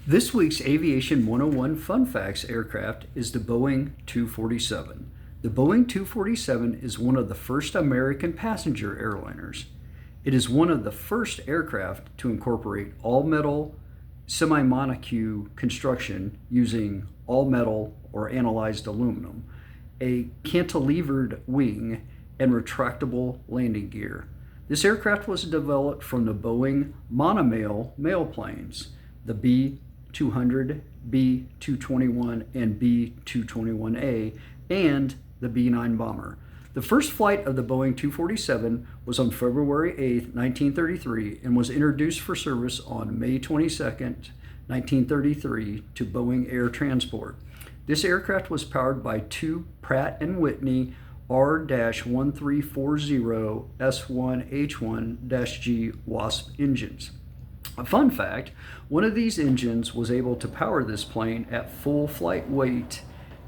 This week's Aviation 101 Fun Facts aircraft is the Boeing 247. The Boeing 247 is one of the first American passenger airliners. It is one of the first aircraft to incorporate all-metal semi-monocoque construction using all-metal or analyzed aluminum, a cantilevered wing, and retractable landing gear. This aircraft was developed from the Boeing monomail planes, the B-200, B-221, and B-221A, and the B-9 bomber. The first flight of the Boeing 247 was on February 8, 1933, and was introduced for service on May 22, 1933, to Boeing Air Transport. This aircraft was powered by two Pratt & Whitney R-1340 S1H1-G Wasp engines. A fun fact, one of these engines was able to power this plane at full flight weight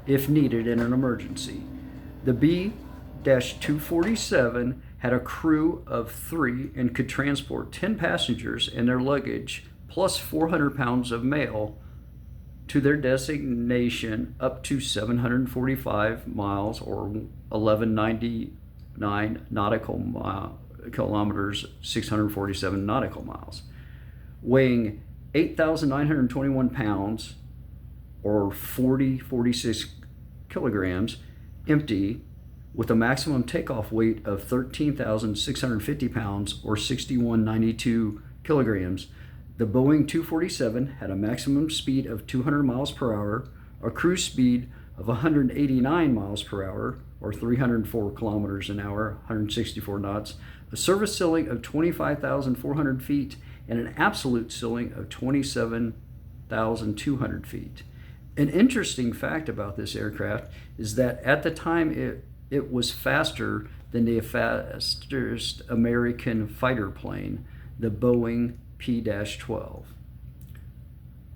if needed in an emergency. The B-247 had a crew of 3 and could transport 10 passengers and their luggage plus 400 pounds of mail to their destination up to 745 miles or 1199 nautical kilometers, 647 nautical miles. Weighing 8,921 pounds or 46 kilograms, empty, with a maximum takeoff weight of 13,650 pounds or 6192 kilograms. The Boeing 247 had a maximum speed of 200 miles per hour, a cruise speed of 189 miles per hour, or 304 kilometers an hour, 164 knots, a service ceiling of 25,400 feet, and an absolute ceiling of 27,200 feet. An interesting fact about this aircraft is that at the time it was faster than the fastest American fighter plane, the Boeing P-12.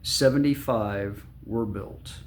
75 were built.